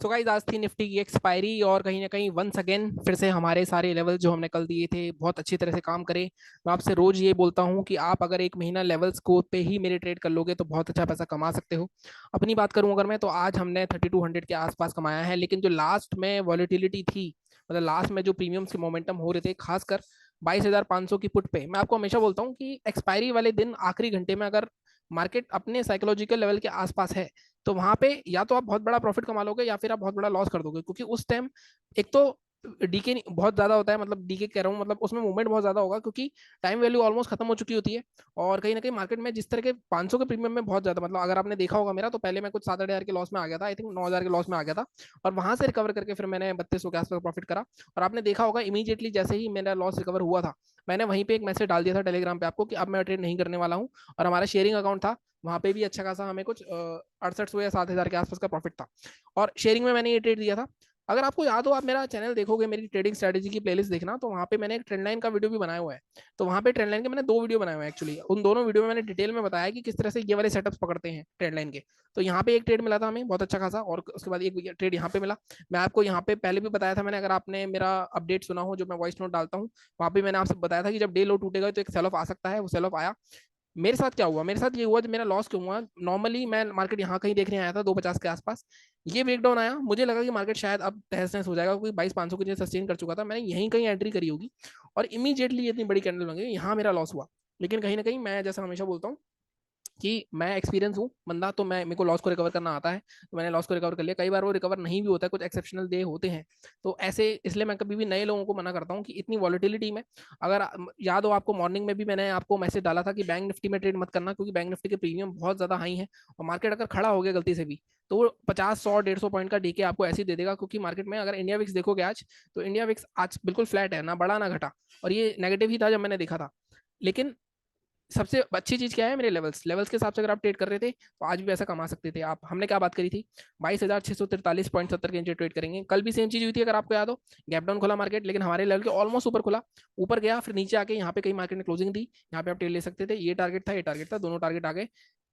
तो गाइस आज थी निफ्टी की एक्सपायरी और कहीं ना कहीं वंस अगेन फिर से हमारे सारे लेवल जो हमने कल दिए थे बहुत अच्छी तरह से काम करे। मैं आपसे रोज ये बोलता हूँ कि आप अगर एक महीना लेवल्स को पे ही मेरे ट्रेड कर लोगे तो बहुत अच्छा पैसा कमा सकते हो। अपनी बात करूं अगर मैं तो आज हमने 3200 के आसपास कमाया है, लेकिन जो लास्ट में वॉलिटिलिटी थी, मतलब लास्ट में जो प्रीमियम्स के मोमेंटम हो रहे थे खासकर 22,500 की पुट पे, मैं आपको हमेशा बोलता हूँ कि एक्सपायरी वाले दिन आखिरी घंटे में अगर मार्केट अपने साइकोलॉजिकल लेवल के आसपास है तो वहां पे या तो आप बहुत बड़ा प्रॉफिट कमा लोगे या फिर आप बहुत बड़ा लॉस कर दोगे, क्योंकि उस टाइम एक तो डीके बहुत ज्यादा होता है, मतलब डीके कह रहा हूँ मतलब उसमें मूवमेंट बहुत ज्यादा होगा क्योंकि टाइम वैल्यू ऑलमोस्ट खत्म हो चुकी होती है। और कहीं ना कहीं मार्केट में जिस तरह के 500 के प्रीमियम में बहुत ज्यादा, मतलब अगर आपने देखा होगा मेरा, तो पहले मैं कुछ 7-8 हजार के लॉस में आ गया था, आई थिंक 9,000 के लॉस में आ गया था। और वहां से रिकवर करके फिर मैंने 3200 के आसपास प्रॉफिट करा। और आपने देखा होगा इमीडिएटली जैसे ही मेरा लॉस रिकवर हुआ था, मैंने वहीं पे एक मैसेज डाल दिया था टेलीग्राम पे आपको कि अब मैं ट्रेड नहीं करने वाला हूँ। और हमारा शेयरिंग अकाउंट था, वहां पे भी अच्छा खासा हमें कुछ 6800 या 7,000 के आसपास का प्रॉफिट था। और शेयरिंग में मैंने ये ट्रेड दिया था। अगर आपको याद हो, आप मेरा चैनल देखोगे, मेरी ट्रेडिंग स्ट्रेटेजी की प्लेलिस्ट देखना, तो वहाँ पे मैंने एक ट्रेंड लाइन का वीडियो भी बनाया हुआ है। तो वहाँ पे ट्रेंड लाइन के मैंने 2 वीडियो बनाए हुए हैं एक्चुअली। उन दोनों वीडियो में मैंने डिटेल में बताया कि किस तरह से ये वाले सेटअप्स पकड़ते हैं ट्रेंड लाइन के। तो यहाँ पे एक ट्रेड मिला था हमें बहुत अच्छा खासा, और उसके बाद एक ट्रेड यहाँ पे मिला। मैं आपको यहाँ पे पहले भी बताया था मैंने, अगर आपने मेरा अपडेट सुना हो जो मैं वॉइस नोट डालता हूँ, वहाँ पे मैंने आपसे बताया था कि जब डे लो टूटेगा तो एक सेल ऑफ आ सकता है। वो सेल ऑफ आया। मेरे साथ क्या हुआ, मेरे साथ ये हुआ जब मेरा लॉस क्यों हुआ, नॉर्मली मैं मार्केट यहाँ कहीं देखने आया था 250 के आसपास। ये ब्रेकडाउन आया, मुझे लगा कि मार्केट शायद अब तहस नहस हो जाएगा क्योंकि 22,500 की जो सस्टेन कर चुका था, मैंने यहीं कहीं एंट्री करी होगी। और इमीडिएटली इतनी बड़ी कैंडल बन गई, यहाँ मेरा लॉस हुआ। लेकिन कहीं ना कहीं मैं जैसा हमेशा बोलता हूँ कि मैं एक्सपीरियंस हूँ बंदा, तो मैं मेरे को लॉस को रिकवर करना आता है। तो मैंने लॉस को रिकवर कर लिया। कई बार वो रिकवर नहीं भी होता है, कुछ एक्सेप्शनल डे होते हैं। तो ऐसे इसलिए मैं कभी भी नए लोगों को मना करता हूँ कि इतनी वॉलिटिलिटी में, अगर याद हो आपको, मॉर्निंग में भी मैंने आपको मैसेज डाला था कि बैंक निफ्टी में ट्रेड मत करना क्योंकि बैंक निफ्टी के प्रीमियम बहुत ज्यादा हाई है। और मार्केट अगर खड़ा हो गया गलती से भी तो वो 50, 100, 150 पॉइंट का डीके आपको ऐसे ही दे देगा, क्योंकि मार्केट में अगर इंडिया विक्स देखोगे आज, तो इंडिया विक्स आज बिल्कुल फ्लैट है, ना बढ़ा ना घटा। और ये नेगेटिव ही था जब मैंने देखा था। लेकिन सबसे अच्छी चीज क्या है, मेरे लेवल्स लेवल्स के हिसाब से अगर आप ट्रेड कर रहे थे तो आज भी पैसा कमा सकते थे आप। हमने क्या बात करी थी, 22,643.70 के नीचे ट्रेड करेंगे। कल भी सेम चीज हुई थी अगर आपको याद हो। गैप डाउन खोला मार्केट, लेकिन हमारे लेवल के ऑलमोस्ट ऊपर खुला, ऊपर गया, फिर नीचे आके यहाँ पे कहीं मार्केट ने क्लोजिंग दी, यहाँ पे आप ट्रेड ले सकते थे। ये टारगेट था, ये टारगेट था, दोनों टारगेट आ गए।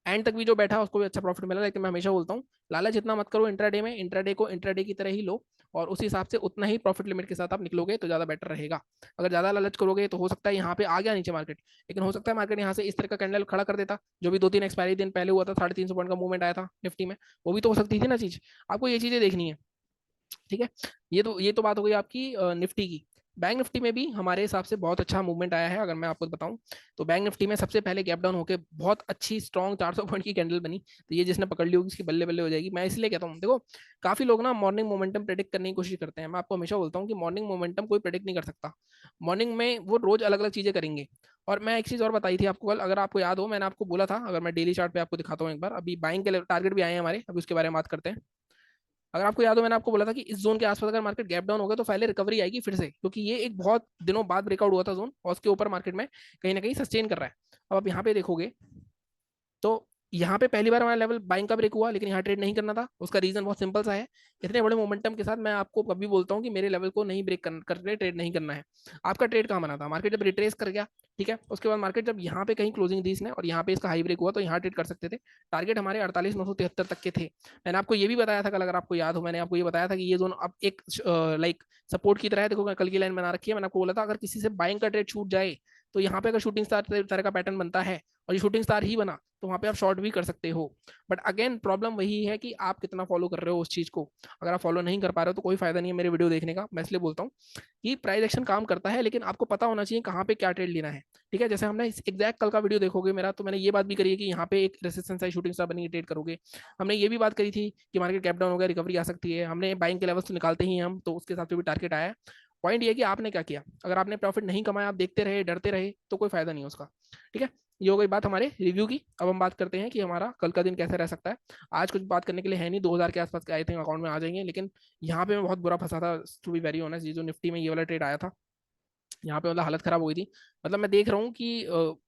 एंड तक भी जो बैठा उसको भी अच्छा प्रॉफिट मिला। लेकिन मैं हमेशा बोलता हूँ लालच इतना मत करो इंट्राडे में, इंट्राडे को इंट्राडे की तरह ही लो और उसी हिसाब से उतना ही प्रॉफिट लिमिट के साथ आप निकलोगे तो ज्यादा बेटर रहेगा। अगर ज्यादा लालच करोगे तो हो सकता है यहाँ पे आ गया नीचे मार्केट, लेकिन हो सकता है मार्केट यहाँ से इस तरह का कैंडल खड़ा कर देता जो भी 2-3 एक्सपायरी दिन पहले हुआ था, 350 पॉइंट का मूवमेंट आया था निफ्टी में। वो भी तो हो सकती थी ना चीज। आपको ये चीजें देखनी है, ठीक है। ये तो बात हो गई आपकी निफ्टी की। बैंक निफ्टी में भी हमारे हिसाब से बहुत अच्छा मूवमेंट आया है। अगर मैं आपको बताऊं तो बैंक निफ्टी में सबसे पहले गैप डाउन होकर बहुत अच्छी स्ट्रॉन्ग 400 पॉइंट की कैंडल बनी। तो ये जिसने पकड़ ली होगी उसकी बल्ले बल्ले हो जाएगी। मैं इसलिए कहता हूँ, देखो काफी लोग ना मॉर्निंग मोमेंटम प्रेडिक्ट करने की कोशिश करते हैं। मैं आपको हमेशा बोलता हूँ कि मॉर्निंग मोमेंटम कोई प्रेडिक्ट नहीं कर सकता। मॉर्निंग में वो रोज अलग अलग चीजें करेंगे। और मैं एक चीज और बताई थी आपको कल, अगर आपको याद हो, मैंने आपको बोला था, अगर मैं डेली चार्ट पे आपको दिखाता हूँ एक बार, अभी बाइंग के टारगेट भी आए हैं हमारे, अभी उसके बारे में बात करते हैं। अगर आपको याद हो, मैंने आपको बोला था कि इस जोन के आसपास अगर मार्केट गैप डाउन होगा तो पहले रिकवरी आएगी फिर से, क्योंकि ये एक बहुत दिनों बाद ब्रेकआउट हुआ था जोन, और उसके ऊपर मार्केट में कहीं ना कहीं सस्टेन कर रहा है। अब आप यहाँ पे देखोगे तो यहाँ पे पहली बार हमारा लेवल बाइंग का ब्रेक हुआ, लेकिन यहाँ ट्रेड नहीं करना था। उसका रीजन बहुत सिंपल सा है, इतने बड़े मोमेंटम के साथ मैं आपको कभी बोलता हूँ कि मेरे लेवल को नहीं ब्रेक करने ट्रेड नहीं करना है। आपका ट्रेड कहाँ बना था, मार्केट जब रिट्रेस कर गया, ठीक है, उसके बाद मार्केट जब यहाँ पे कहीं क्लोजिंग दी इसने और यहाँ पे इसका हाई ब्रेक हुआ तो यहाँ ट्रेड कर सकते थे। टारगेट हमारे 48,973 तक के थे। मैंने आपको ये भी बताया था कल, अगर आपको याद हो, मैंने आपको ये बताया था कि ये जोन अब एक लाइक सपोर्ट की तरह है। देखो कल की लाइन बना रखी है, मैंने आपको बोला था अगर किसी से बाइंग का ट्रेड छूट जाए तो यहाँ पे अगर शूटिंग स्टार तरह का पैटर्न बनता है और ये शूटिंग स्टार ही बना तो वहां पे आप शॉर्ट भी कर सकते हो। बट अगेन प्रॉब्लम वही है कि आप कितना फॉलो कर रहे हो उस चीज को। अगर आप फॉलो नहीं कर पा रहे हो तो कोई फायदा नहीं है मेरे वीडियो देखने का। मैं इसलिए बोलता हूँ कि प्राइस एक्शन काम करता है, लेकिन आपको पता होना चाहिए कहाँ पे क्या ट्रेड लेना है। ठीक है, जैसे हमने एग्जैक्ट कल का वीडियो देखोगे मेरा, तो मैंने ये बात भी करी है कि यहाँ पे एक रेसिस्टेंस है, शूटिंग स्टार बनी ट्रेड करोगे। हमने ये भी बात करी थी कि मार्केट कैप डाउन हो गया, रिकवरी आ सकती है। हमने बाइंग के लेवल्स तो निकालते ही हम, तो उसके हिसाब से भी टारगेट आया है। पॉइंट ये कि आपने क्या किया, अगर आपने प्रॉफिट नहीं कमाया, आप देखते रहे, डरते रहे, तो कोई फायदा नहीं है उसका। ठीक है, ये हो गई बात हमारे रिव्यू की। अब हम बात करते हैं कि हमारा कल का दिन कैसे रह सकता है। आज कुछ बात करने के लिए है नहीं, 2,000 के आसपास के आई थिंक अकाउंट में आ जाएंगे, लेकिन यहाँ पे मैं बहुत बुरा फंसा था टू बी वेरी ऑनेस्ट। ये जो निफ्टी में ये वाला ट्रेड आया था, यहाँ पे मतलब हालत खराब हो गई थी। मतलब मैं देख रहा हूँ कि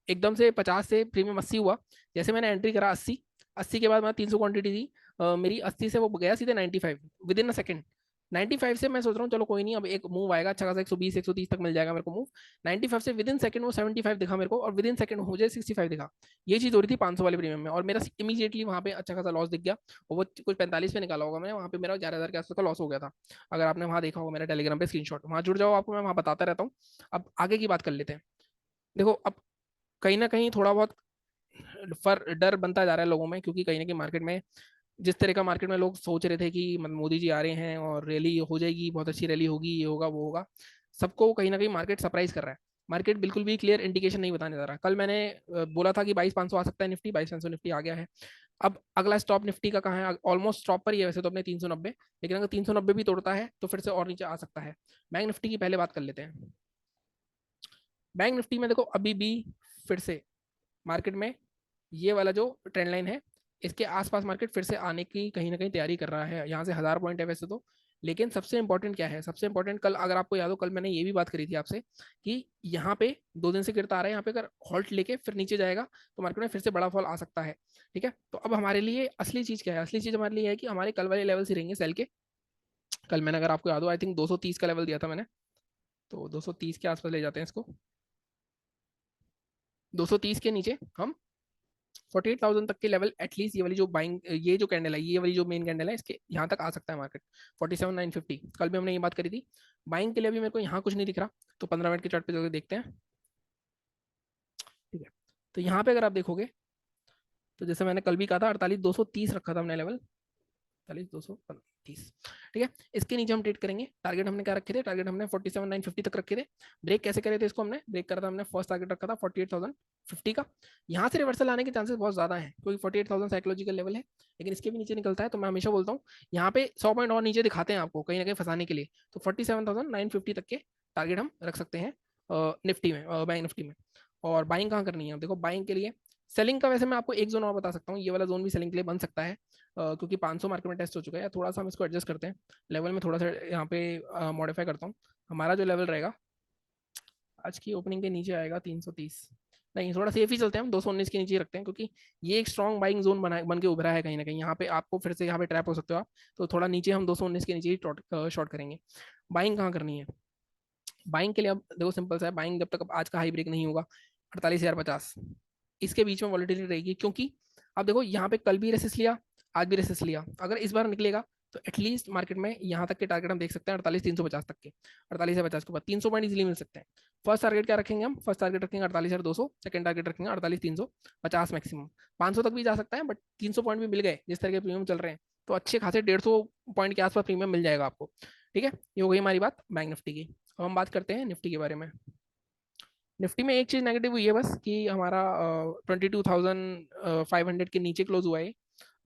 एकदम से 50 से प्रीमियम 80 हुआ। जैसे मैंने एंट्री करा 80, 80 के बाद मैं 300 क्वांटिटी थी मेरी, 80 से वो गया सीधे 95 विद इन अ सेकंड। 95 से मैं सोच रहा हूँ चलो कोई नहीं, अब एक मूव आएगा अच्छा खासा 120 130 तक मिल जाएगा मेरे को मूव। 95 से विद इन सेकंड वो 75 दिखा मेरे को, और विद इन सेकंड हो जाए 65 दिखा। ये चीज़ हो रही थी 500 वाले प्रीमियम में, और मेरा इमीडिएटली वहाँ पे अच्छा खासा लॉस दिख गया। और वो कुछ 45 पे निकाला होगा मैंने, वहाँ पे मेरा 11,000 के आसपास का लॉस हो गया था। अगर आपने वहाँ देखा होगा मेरा टेलीग्राम पे स्क्रीनशॉट, वहाँ जुड़ जाओ, आपको मैं वहाँ बताता रहता हूँ। अब आगे की बात कर लेते हैं। देखो अब कहीं ना कहीं थोड़ा बहुत डर बनता जा रहा है लोगों में, क्योंकि कहीं ना कहीं मार्केट में जिस तरह का मार्केट में लोग सोच रहे थे कि मोदी जी आ रहे हैं और रैली हो जाएगी, बहुत अच्छी रैली होगी, ये होगा वो होगा, सबको कहीं ना कहीं मार्केट सरप्राइज कर रहा है। मार्केट बिल्कुल भी क्लियर इंडिकेशन नहीं बताने जा रहा। कल मैंने बोला था कि 22,500 आ सकता है निफ्टी, 22,500 निफ्टी आ गया है। अब अगला स्टॉप निफ्टी का कहाँ है? ऑलमोस्ट स्टॉप पर ही है वैसे तो अपने 390, लेकिन अगर 390 भी तोड़ता है तो फिर से और नीचे आ सकता है। बैंक निफ्टी की पहले बात कर लेते हैं। बैंक निफ्टी में देखो अभी भी फिर से मार्केट में ये वाला जो ट्रेंड लाइन है, इसके आसपास मार्केट फिर से आने की कहीं ना कहीं तैयारी कर रहा है। यहाँ से 1,000 पॉइंट है वैसे तो, लेकिन सबसे इंपॉर्टेंट क्या है? सबसे इंपॉर्टेंट कल अगर आपको याद हो, कल मैंने ये भी बात करी थी आपसे कि यहाँ पे 2 दिन से गिरता आ रहा है, यहाँ पे अगर हॉल्ट लेके फिर नीचे जाएगा तो मार्केट में फिर से बड़ा फॉल आ सकता है। ठीक है, तो अब हमारे लिए असली चीज क्या है? असली चीज हमारे लिए है कि हमारे कल वाले लेवल से रहेंगे सेल के। कल मैंने, अगर आपको याद हो, आई थिंक 230 का लेवल दिया था मैंने, तो 230 के आसपास ले जाते हैं इसको। 230 के नीचे हम 48,000 तक के लेवल एटलीस्ट, ये वाली जो बाइंग, ये जो कैंडल है, ये वाली जो मेन कैंडल है, इसके यहाँ तक आ सकता है मार्केट। 47,950 कल भी हमने ये बात करी थी। बाइंग के लिए भी मेरे को यहाँ कुछ नहीं दिख रहा, तो 15 मिनट के चार्ट पे जाकर देखते हैं। ठीक है, तो यहाँ पे अगर आप देखोगे, तो जैसे मैंने कल भी कहा था, 48,230 रखा था हमने लेवल, 48,230। ठीक है, इसके नीचे हम ट्रेड करेंगे। टारगेट हमने क्या रखे थे? टारगेट हमने 47,950 तक रखे थे। ब्रेक कैसे करे थे इसको? हमने ब्रेक करा था, हमने फर्स्ट टारगेट रखा था 48,050 का। यहाँ से रिवर्सल आने के चांसेस बहुत ज्यादा है, क्योंकि 48,000 साइकोलॉजिकल लेवल है, लेकिन इसके भी नीचे निकलता है। तो मैं हमेशा बोलता हूँ यहाँ पे 100 पॉइंट और नीचे दिखाते हैं आपको कहीं ना कहीं फंसाने के लिए, तो 47,950 तक के टारगेट हम रख सकते हैं निफ्टी में, बैंक निफ्टी में। और बाइंग कहाँ करनी है? देखो बाइंग के लिए, सेलिंग का वैसे मैं आपको एक जोन और बता सकता हूँ, ये वाला जोन भी सेलिंग के लिए बन सकता है, क्योंकि 500 मार्केट में टेस्ट हो चुका है। थोड़ा सा हम इसको एडजस्ट करते हैं, लेवल में थोड़ा सा यहाँ पे मॉडिफाई करता हूँ। हमारा जो लेवल रहेगा आज की ओपनिंग के नीचे आएगा 330। नहीं, थोड़ा सेफ ही चलते हैं हम, 219 के नीचे ही रखते हैं, क्योंकि ये एक स्ट्रॉन्ग बाइंग जोन बन के उभरा है कहीं ना कहीं। यहाँ पे आपको फिर से यहाँ पे ट्रैप हो सकते हो आप, तो थोड़ा नीचे हम 219 के नीचे ही शॉर्ट करेंगे। बाइंग कहाँ करनी है? बाइंग के लिए अब देखो सिंपल सा है, बाइंग जब तक अब आज का हाई ब्रेक नहीं होगा 48,050, इसके बीच में वॉलिटिलिटी रहेगी। क्योंकि अब देखो यहाँ पे कल भी रेसिस लिया, आज भी रेसिस लिया, अगर इस बार निकलेगा तो एटलीस्ट मार्केट में यहाँ तक के टारगेट हम देख सकते हैं 48,350 तक के। 48,050 के बाद 300 पॉइंट इजीली मिल सकते हैं। फर्स्ट टारगेट क्या रखेंगे हम? फर्स्ट टारगेट रखेंगे 48,200, सेकंड टारगेट रखेंगे 48,350 मैक्सिमम। 500 तक भी जा सकता है, बट 300 पॉइंट भी मिल गए जिस तरह के प्रीमियम चल रहे हैं, तो अच्छे खासे 150 पॉइंट के आसपास प्रीमियम मिल जाएगा आपको। ठीक है, ये हो गई हमारी बात बैंक निफ्टी की। अब हम बात करते हैं निफ्टी के बारे में। निफ्टी में एक चीज नेगेटिव हुई है बस, कि हमारा 22,500 के नीचे क्लोज हुआ है।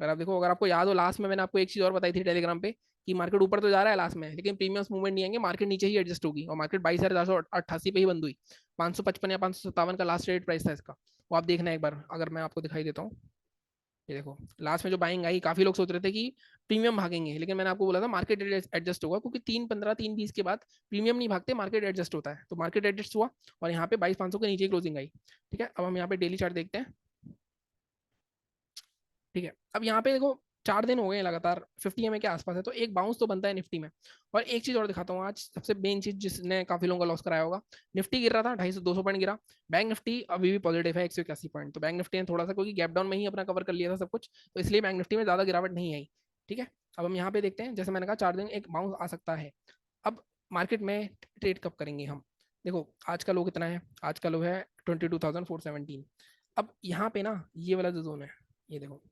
अगर आप देखो, अगर आपको याद हो, लास्ट में मैंने आपको एक चीज और बताई थी टेलीग्राम पे, कि मार्केट ऊपर तो जा रहा है लास्ट में, लेकिन प्रीमियम्स मूवमेंट नहीं आएंगे, मार्केट नीचे ही एडजस्ट होगी, और मार्केट 22,488 पे ही बंद हुई। 555 या 557 का लास्ट रेट प्राइस था इसका, वो आप देखना एक बार, अगर मैं आपको दिखाई देता हूँ। ये देखो, लास्ट में जो बाइंग आई, काफी लोग सोच रहे थे कि प्रीमियम भागेंगे, लेकिन मैंने आपको बोला था मार्केट एडजस्ट होगा, क्योंकि 3:15 3:20 के बाद प्रीमियम नहीं भागते, मार्केट एडजस्ट होता है। तो मार्केट एडजस्ट हुआ, और यहाँ पे 22,500 के नीचे क्लोजिंग आई। ठीक है, अब हम यहाँ पे डेली चार्ट देखते हैं। ठीक है, अब यहाँ पे देखो 4 दिन हो गए लगातार 50 के आसपास है, तो एक बाउंस तो बनता है निफ्टी में। और एक चीज और दिखाता हूँ, आज सबसे मेन चीज जिसने काफी लोगों का लॉस कराया होगा, निफ्टी गिर रहा था 250 पॉइंट गिरा, बैंक निफ्टी अभी भी पॉजिटिव है 181 पॉइंट। तो बैंक निफ्टी ने थोड़ा सा, क्योंकि गैप डाउन में ही अपना कवर कर लिया था सब कुछ, तो इसलिए बैंक निफ्टी में ज्यादा गिरावट नहीं आई। ठीक है, अब हम यहाँ पे देखते हैं, जैसे मैंने कहा 4 दिन एक बाउंस आ सकता है। अब मार्केट में ट्रेड कब करेंगे हम? देखो आज का लो कितना है? आज का लो है 22,417। अब यहाँ पे ना ये वाला जो जोन है, ये देखो,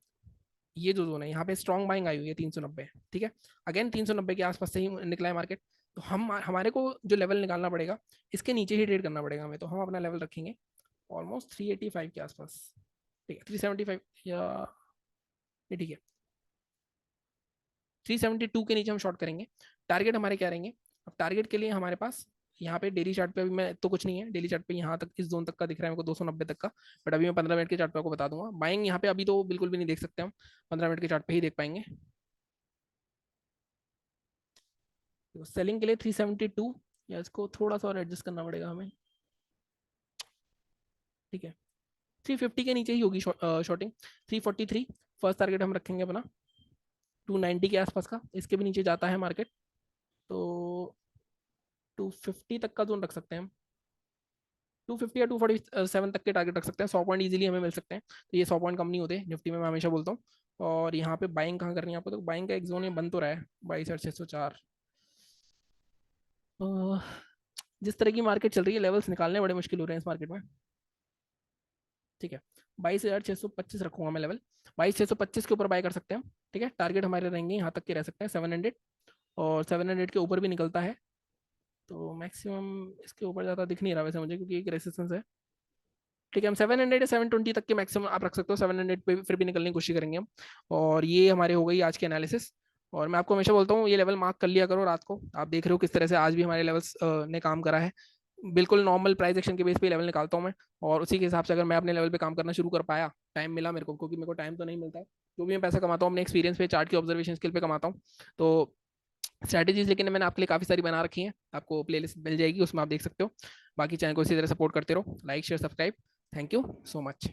ये जो जोन है यहाँ पे स्ट्रॉन्ग बाइंग आई हुई है 390। ठीक है, अगेन 390 के आसपास से ही निकला है मार्केट, तो हम हमारे को जो लेवल निकालना पड़ेगा, इसके नीचे ही ट्रेड करना पड़ेगा हमें। तो हम अपना लेवल रखेंगे ऑलमोस्ट 385 के आसपास। ठीक है, 375 या ये, ठीक है, 372 के नीचे हम शॉर्ट करेंगे। टारगेट हमारे क्या रहेंगे? अब टारगेट के लिए हमारे पास यहाँ पे डेली चार्ट पे अभी मैं तो कुछ नहीं है, डेली चार्ट पे यहाँ तक इस जोन तक का दिख रहा है मेरे को 290 तक का, बट अभी मैं 15 मिनट के चार्ट पे आपको बता दूंगा। बाइंग यहाँ पे अभी तो बिल्कुल भी नहीं देख सकते हम, 15 मिनट के चार्ट पे ही देख पाएंगे। तो सेलिंग के लिए 372, या इसको थोड़ा सा और एडजस्ट करना पड़ेगा हमें। ठीक है, 350 के नीचे ही होगी शॉर्टिंग। 343 फर्स्ट टारगेट हम रखेंगे अपना, 290 के आसपास का, इसके भी नीचे जाता है मार्केट तो 250 तक का जोन रख सकते हैं हम। 250 या 247 तक के टारगेट रख सकते हैं, 100 पॉइंट इजीली हमें मिल सकते हैं। तो ये 100 पॉइंट कम नहीं होते निफ्टी में, मैं हमेशा बोलता हूँ। और यहाँ पे बाइंग कहाँ करनी है आपको, तो बाइंग का एक जोन ये बन तो रहा है 22,604। जिस तरह की मार्केट चल रही है, लेवल्स निकालने बड़े मुश्किल हो रहे हैं इस मार्केट में। ठीक है, 22,625 रखूंगा मैं लेवल। 22,625 के ऊपर बाय कर सकते हैं हम। ठीक है, टारगेट हमारे रहेंगे यहाँ तक के रह सकते हैं 700, और 700 के ऊपर भी निकलता है तो मैक्सिमम इसके ऊपर ज़्यादा दिख नहीं रहा वैसे मुझे, क्योंकि एक रेसिस्टेंस है। ठीक है, हम 700 या 720 तक के मैक्सिमम आप रख सकते हो, 700 पे फिर भी निकलने की कोशिश करेंगे हम। और ये हमारे हो गई आज की एनालिसिस। और मैं आपको हमेशा बोलता हूँ ये लेवल मार्क कर लिया करो रात को। आप देख रहे हो किस तरह से आज भी हमारे लेवल्स ने काम करा है। बिल्कुल नॉर्मल प्राइस एक्शन के बेस पे लेवल निकालता हूँ मैं। और उसी के हिसाब से अगर मैं अपने लेवल पे काम करना शुरू कर पाया, टाइम मिला मेरे को, क्योंकि मेरे को टाइम तो नहीं मिलता है, जो भी मैं पैसा कमाता हूँ अपने एक्सपीरियंस पे, चार्ट की ऑब्जर्वेशन स्किल पे कमाता हूँ। तो स्ट्रैटेजीज लेकिन मैंने आपके लिए काफ़ी सारी बना रखी हैं, आपको प्लेलिस्ट मिल जाएगी, उसमें आप देख सकते हो। बाकी चैनल को इसी तरह सपोर्ट करते रहो, like share subscribe. Thank you so much.